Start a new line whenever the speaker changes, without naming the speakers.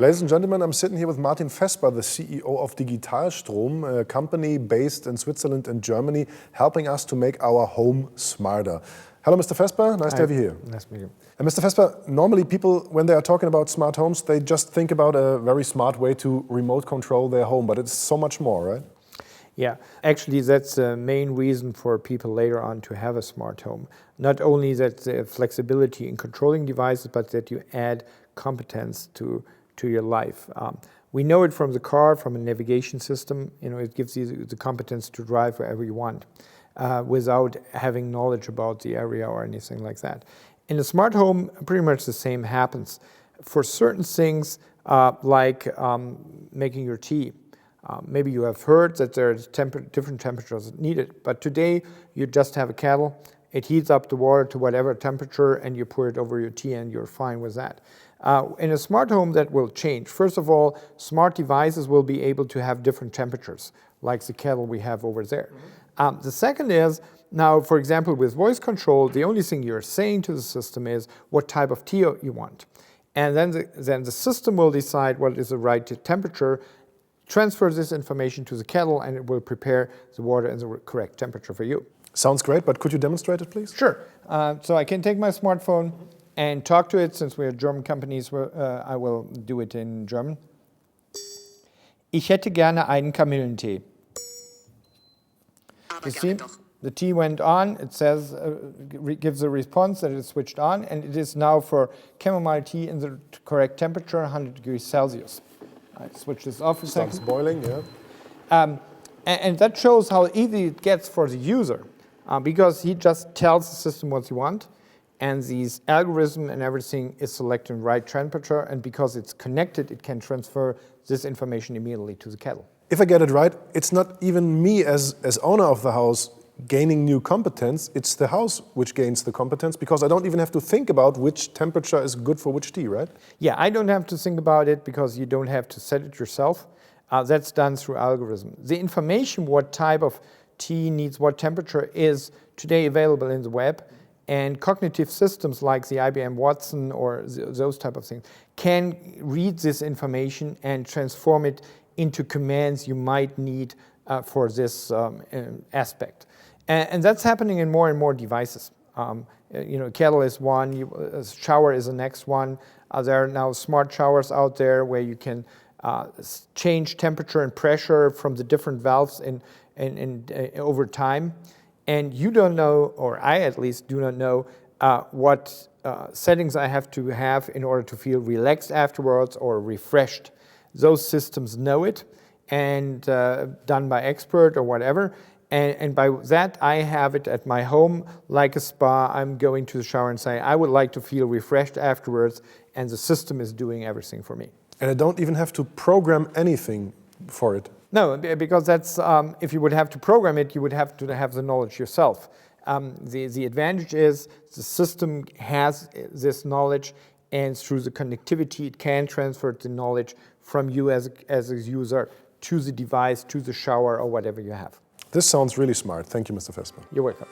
Ladies and gentlemen, I'm sitting here with Martin Vesper, the CEO of digitalSTROM, a company based in Switzerland and Germany, helping us to make our home smarter. Hello, Mr. Vesper. Nice to have you here.
Nice to meet you.
And Mr. Vesper, normally people, when they are talking about smart homes, they just think about a very smart way to remote control their home, but it's so much more, right?
Yeah, actually that's the main reason for people later on to have a smart home. Not only that the flexibility in controlling devices, but that you add competence to your life. We know it from the car, from a navigation system. You know, it gives you the competence to drive wherever you want without having knowledge about the area or anything like that. In a smart home, pretty much the same happens. For certain things like making your tea, maybe you have heard that there are different temperatures needed, but today you just have a kettle, it heats up the water to whatever temperature and you pour it over your tea and you're fine with that. In a smart home that will change. First of all, smart devices will be able to have different temperatures, like the kettle we have over there. The second is, now for example with voice control, the only thing you're saying to the system is what type of tea you want. And then the system will decide what is the right temperature, transfer this information to the kettle, and it will prepare the water in the correct temperature for you.
Sounds great, but could you demonstrate it, please?
Sure. So I can take my smartphone and talk to it. Since we're German companies, I will do it in German. Ich hätte gerne einen Kamillentee. You see, the tea went on. It says, gives a response that it's switched on, and it is now for chamomile tea in the correct temperature, 100 degrees Celsius. I switch this off a second.
Starts boiling, yeah.
And that shows how easy it gets for the user, because he just tells the system what you want, and these algorithm and everything is selecting the right temperature, and because it's connected, it can transfer this information immediately to the kettle.
If I get it right, it's not even me as owner of the house gaining new competence, it's the house which gains the competence, because I don't even have to think about which temperature is good for which tea, right?
Yeah, I don't have to think about it because you don't have to set it yourself. That's done through algorithm. The information what type of tea needs what temperature is today available in the web, and cognitive systems like the IBM Watson or those type of things can read this information and transform it into commands you might need for this aspect. And that's happening in more and more devices. You know, kettle is one, a shower is the next one. There are now smart showers out there where you can change temperature and pressure from the different valves over time. And you don't know, or I at least do not know, what settings I have to have in order to feel relaxed afterwards or refreshed. Those systems know it, and done by expert or whatever. And by that, I have it at my home like a spa. I'm going to the shower and say, I would like to feel refreshed afterwards, and the system is doing everything for me.
And I don't even have to program anything for it.
No, because that's, if you would have to program it, you would have to have the knowledge yourself. The advantage is the system has this knowledge, and through the connectivity, it can transfer the knowledge from you as a user to the device, to the shower, or whatever you have.
This sounds really smart. Thank you, Mr. Vesper.
You're welcome.